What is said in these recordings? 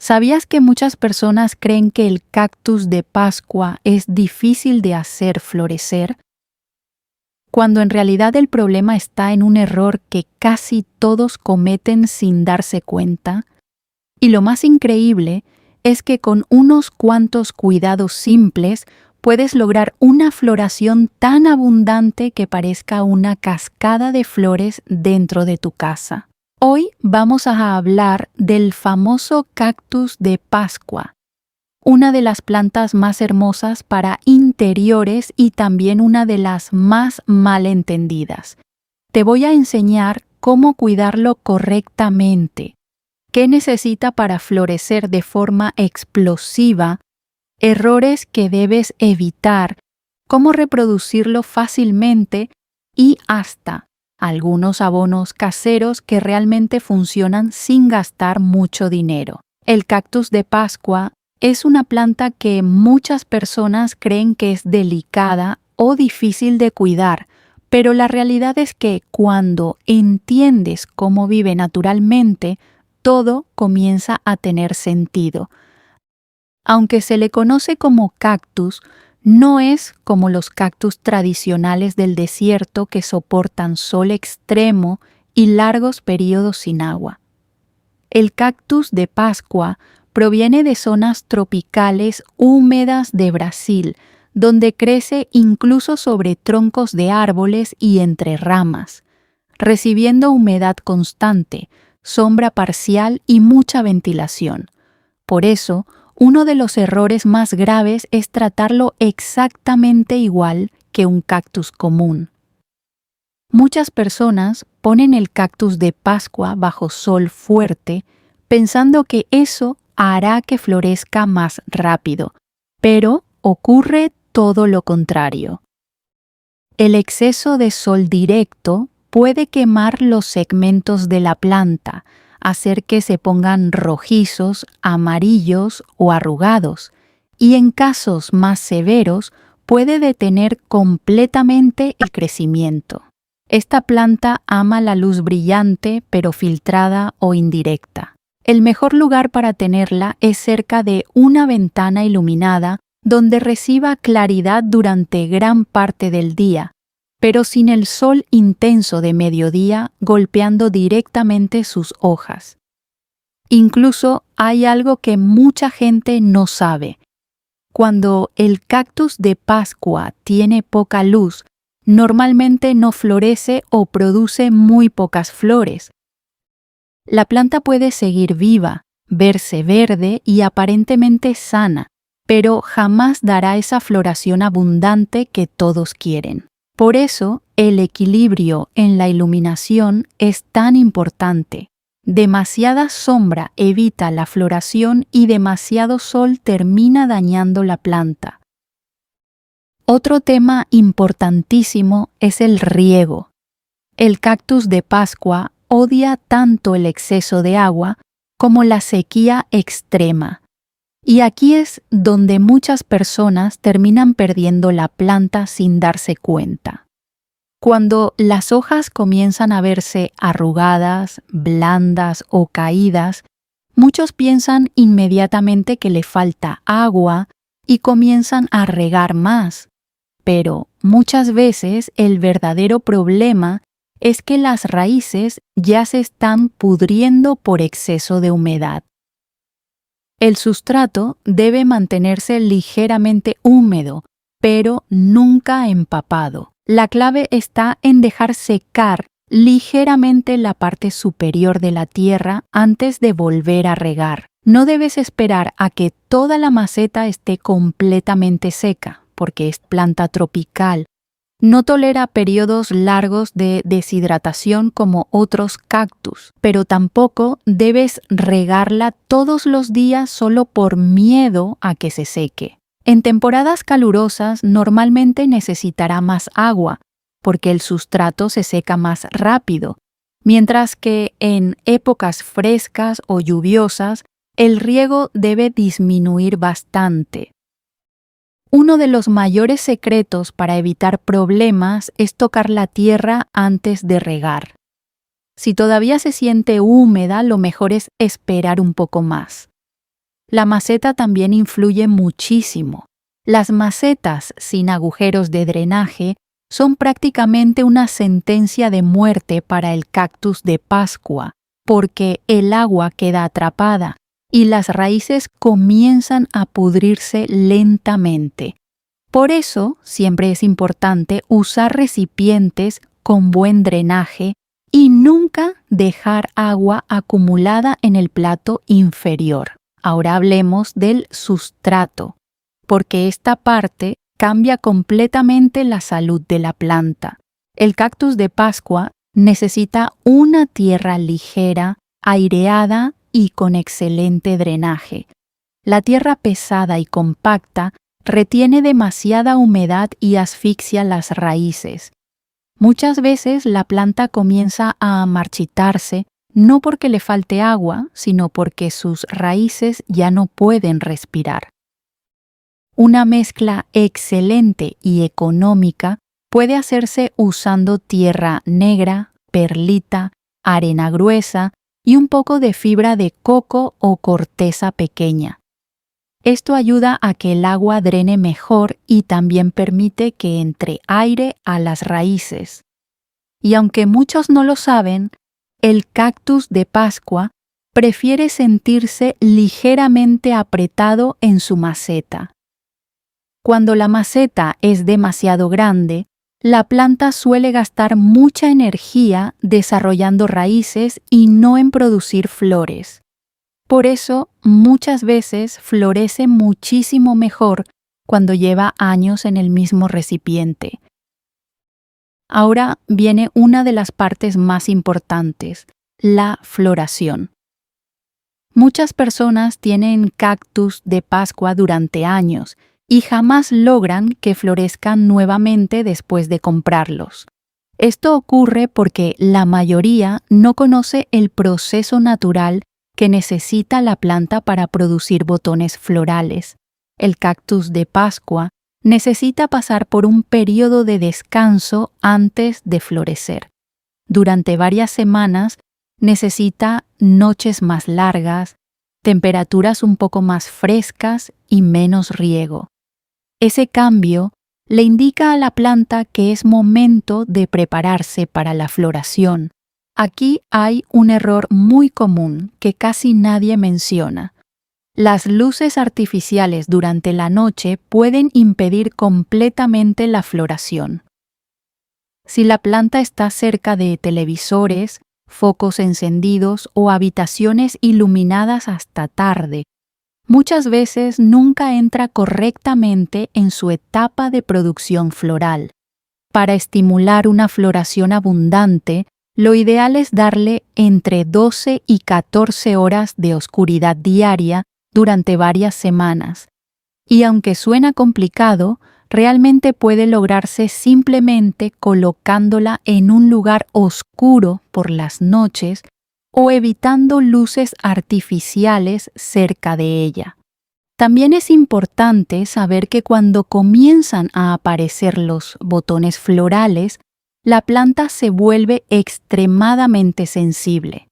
¿Sabías que muchas personas creen que el cactus de Pascua es difícil de hacer florecer? Cuando en realidad el problema está en un error que casi todos cometen sin darse cuenta. Y lo más increíble es que con unos cuantos cuidados simples puedes lograr una floración tan abundante que parezca una cascada de flores dentro de tu casa. Hoy vamos a hablar del famoso cactus de Pascua, una de las plantas más hermosas para interiores y también una de las más malentendidas. Te voy a enseñar cómo cuidarlo correctamente, qué necesita para florecer de forma explosiva, errores que debes evitar, cómo reproducirlo fácilmente y hasta algunos abonos caseros que realmente funcionan sin gastar mucho dinero. El cactus de Pascua es una planta que muchas personas creen que es delicada o difícil de cuidar, pero la realidad es que cuando entiendes cómo vive naturalmente, todo comienza a tener sentido. Aunque se le conoce como cactus, no es como los cactus tradicionales del desierto que soportan sol extremo y largos periodos sin agua. El cactus de Pascua proviene de zonas tropicales húmedas de Brasil, donde crece incluso sobre troncos de árboles y entre ramas, recibiendo humedad constante, sombra parcial y mucha ventilación. Por eso, uno de los errores más graves es tratarlo exactamente igual que un cactus común. Muchas personas ponen el cactus de Pascua bajo sol fuerte, pensando que eso hará que florezca más rápido, pero ocurre todo lo contrario. El exceso de sol directo puede quemar los segmentos de la planta, hacer que se pongan rojizos, amarillos o arrugados, y en casos más severos puede detener completamente el crecimiento. Esta planta ama la luz brillante pero filtrada o indirecta. El mejor lugar para tenerla es cerca de una ventana iluminada donde reciba claridad durante gran parte del día, pero sin el sol intenso de mediodía golpeando directamente sus hojas. Incluso hay algo que mucha gente no sabe. Cuando el cactus de Pascua tiene poca luz, normalmente no florece o produce muy pocas flores. La planta puede seguir viva, verse verde y aparentemente sana, pero jamás dará esa floración abundante que todos quieren. Por eso, el equilibrio en la iluminación es tan importante. Demasiada sombra evita la floración y demasiado sol termina dañando la planta. Otro tema importantísimo es el riego. El cactus de Pascua odia tanto el exceso de agua como la sequía extrema. Y aquí es donde muchas personas terminan perdiendo la planta sin darse cuenta. Cuando las hojas comienzan a verse arrugadas, blandas o caídas, muchos piensan inmediatamente que le falta agua y comienzan a regar más. Pero muchas veces el verdadero problema es que las raíces ya se están pudriendo por exceso de humedad. El sustrato debe mantenerse ligeramente húmedo, pero nunca empapado. La clave está en dejar secar ligeramente la parte superior de la tierra antes de volver a regar. No debes esperar a que toda la maceta esté completamente seca, porque es planta tropical. No tolera periodos largos de deshidratación como otros cactus, pero tampoco debes regarla todos los días solo por miedo a que se seque. En temporadas calurosas normalmente necesitará más agua, porque el sustrato se seca más rápido, mientras que en épocas frescas o lluviosas el riego debe disminuir bastante. Uno de los mayores secretos para evitar problemas es tocar la tierra antes de regar. Si todavía se siente húmeda, lo mejor es esperar un poco más. La maceta también influye muchísimo. Las macetas sin agujeros de drenaje son prácticamente una sentencia de muerte para el cactus de Pascua, porque el agua queda atrapada y las raíces comienzan a pudrirse lentamente. Por eso, siempre es importante usar recipientes con buen drenaje y nunca dejar agua acumulada en el plato inferior. Ahora hablemos del sustrato, porque esta parte cambia completamente la salud de la planta. El cactus de Pascua necesita una tierra ligera, aireada y con excelente drenaje. La tierra pesada y compacta retiene demasiada humedad y asfixia las raíces. Muchas veces la planta comienza a marchitarse, no porque le falte agua, sino porque sus raíces ya no pueden respirar. Una mezcla excelente y económica puede hacerse usando tierra negra, perlita, arena gruesa y un poco de fibra de coco o corteza pequeña. Esto ayuda a que el agua drene mejor y también permite que entre aire a las raíces. Y aunque muchos no lo saben, el cactus de Pascua prefiere sentirse ligeramente apretado en su maceta. Cuando la maceta es demasiado grande, la planta suele gastar mucha energía desarrollando raíces y no en producir flores. Por eso, muchas veces florece muchísimo mejor cuando lleva años en el mismo recipiente. Ahora viene una de las partes más importantes, la floración. Muchas personas tienen cactus de Pascua durante años y jamás logran que florezcan nuevamente después de comprarlos. Esto ocurre porque la mayoría no conoce el proceso natural que necesita la planta para producir botones florales. El cactus de Pascua necesita pasar por un periodo de descanso antes de florecer. Durante varias semanas necesita noches más largas, temperaturas un poco más frescas y menos riego. Ese cambio le indica a la planta que es momento de prepararse para la floración. Aquí hay un error muy común que casi nadie menciona. Las luces artificiales durante la noche pueden impedir completamente la floración. Si la planta está cerca de televisores, focos encendidos o habitaciones iluminadas hasta tarde, muchas veces nunca entra correctamente en su etapa de producción floral. Para estimular una floración abundante, lo ideal es darle entre 12 y 14 horas de oscuridad diaria durante varias semanas. Y aunque suena complicado, realmente puede lograrse simplemente colocándola en un lugar oscuro por las noches o evitando luces artificiales cerca de ella. También es importante saber que cuando comienzan a aparecer los botones florales, la planta se vuelve extremadamente sensible.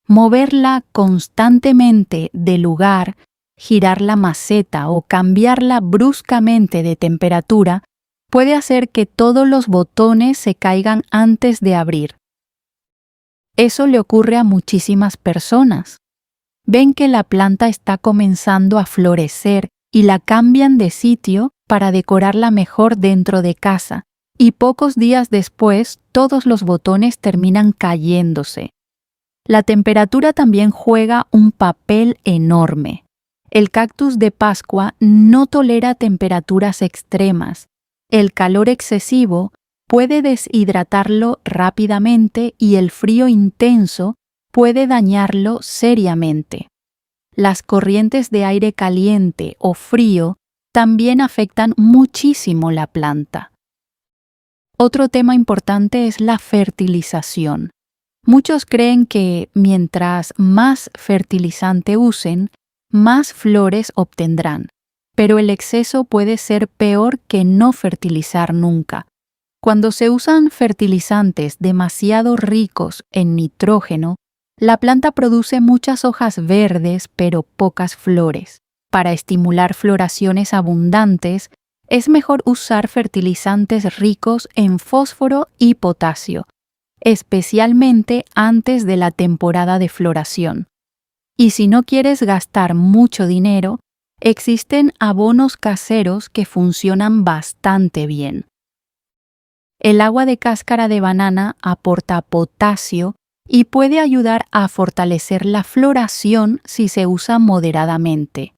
Moverla constantemente de lugar, girar la maceta o cambiarla bruscamente de temperatura puede hacer que todos los botones se caigan antes de abrir. Eso le ocurre a muchísimas personas. Ven que la planta está comenzando a florecer y la cambian de sitio para decorarla mejor dentro de casa, y pocos días después todos los botones terminan cayéndose. La temperatura también juega un papel enorme. El cactus de Pascua no tolera temperaturas extremas. El calor excesivo puede deshidratarlo rápidamente y el frío intenso puede dañarlo seriamente. Las corrientes de aire caliente o frío también afectan muchísimo la planta. Otro tema importante es la fertilización. Muchos creen que mientras más fertilizante usen, más flores obtendrán, pero el exceso puede ser peor que no fertilizar nunca. Cuando se usan fertilizantes demasiado ricos en nitrógeno, La planta produce muchas hojas verdes, pero pocas flores. Para estimular floraciones abundantes, es mejor usar fertilizantes ricos en fósforo y potasio, especialmente antes de la temporada de floración. Y si no quieres gastar mucho dinero, existen abonos caseros que funcionan bastante bien. El agua de cáscara de banana aporta potasio y puede ayudar a fortalecer la floración si se usa moderadamente.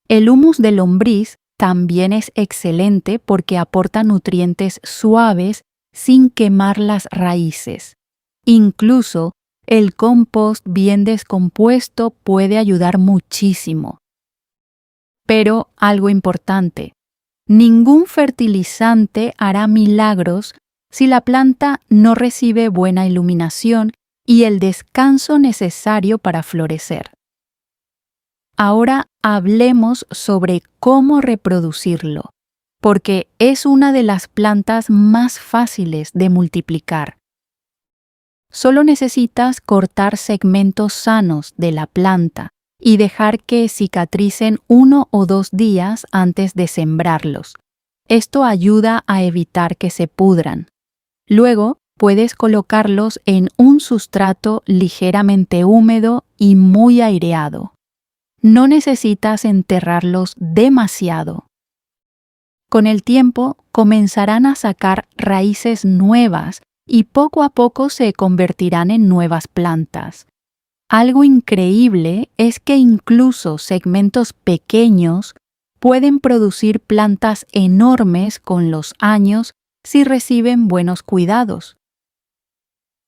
El humus de lombriz también es excelente porque aporta nutrientes suaves sin quemar las raíces. Incluso el compost bien descompuesto puede ayudar muchísimo. Pero algo importante, ningún fertilizante hará milagros si la planta no recibe buena iluminación y el descanso necesario para florecer. Ahora hablemos sobre cómo reproducirlo, porque es una de las plantas más fáciles de multiplicar. Solo necesitas cortar segmentos sanos de la planta y dejar que cicatricen 1 o 2 días antes de sembrarlos. Esto ayuda a evitar que se pudran. Luego, puedes colocarlos en un sustrato ligeramente húmedo y muy aireado. No necesitas enterrarlos demasiado. Con el tiempo, comenzarán a sacar raíces nuevas y poco a poco se convertirán en nuevas plantas. Algo increíble es que incluso segmentos pequeños pueden producir plantas enormes con los años si reciben buenos cuidados.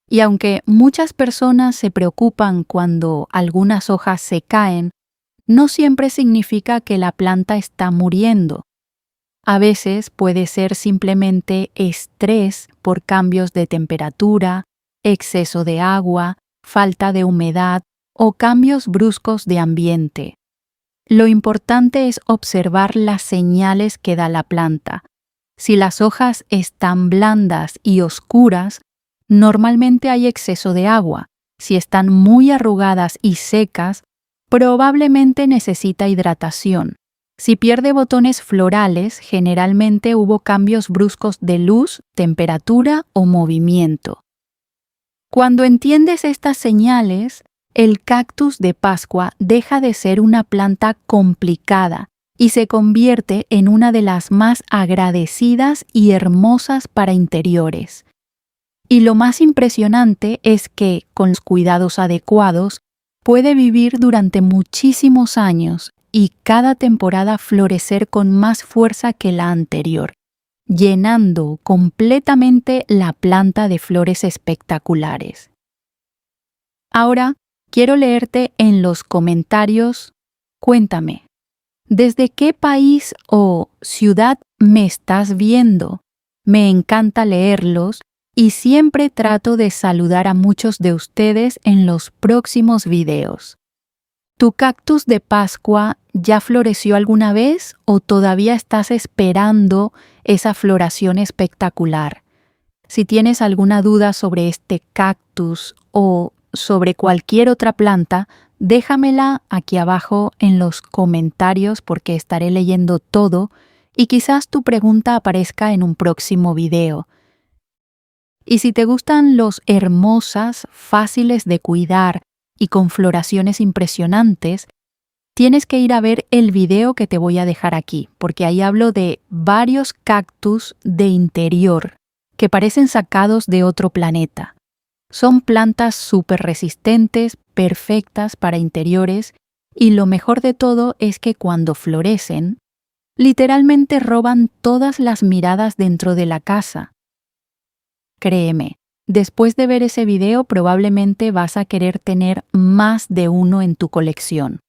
Y aunque muchas personas se preocupan cuando algunas hojas se caen, no siempre significa que la planta está muriendo. A veces puede ser simplemente estrés por cambios de temperatura, exceso de agua, falta de humedad o cambios bruscos de ambiente. Lo importante es observar las señales que da la planta. Si las hojas están blandas y oscuras, normalmente hay exceso de agua. Si están muy arrugadas y secas, probablemente necesita hidratación. Si pierde botones florales, generalmente hubo cambios bruscos de luz, temperatura o movimiento. Cuando entiendes estas señales, el cactus de Pascua deja de ser una planta complicada y se convierte en una de las más agradecidas y hermosas para interiores. Y lo más impresionante es que, con los cuidados adecuados, puede vivir durante muchísimos años y cada temporada florecer con más fuerza que la anterior, llenando completamente la planta de flores espectaculares. Ahora, quiero leerte en los comentarios. Cuéntame, ¿desde qué país o ciudad me estás viendo? Me encanta leerlos y siempre trato de saludar a muchos de ustedes en los próximos videos. ¿Tu cactus de Pascua ya floreció alguna vez o todavía estás esperando esa floración espectacular? Si tienes alguna duda sobre este cactus o sobre cualquier otra planta, déjamela aquí abajo en los comentarios porque estaré leyendo todo y quizás tu pregunta aparezca en un próximo video. Y si te gustan los hermosas, fáciles de cuidar y con floraciones impresionantes, tienes que ir a ver el video que te voy a dejar aquí, porque ahí hablo de varios cactus de interior que parecen sacados de otro planeta. Son plantas súper resistentes, perfectas para interiores, y lo mejor de todo es que cuando florecen, literalmente roban todas las miradas dentro de la casa. Créeme, después de ver ese video probablemente vas a querer tener más de uno en tu colección.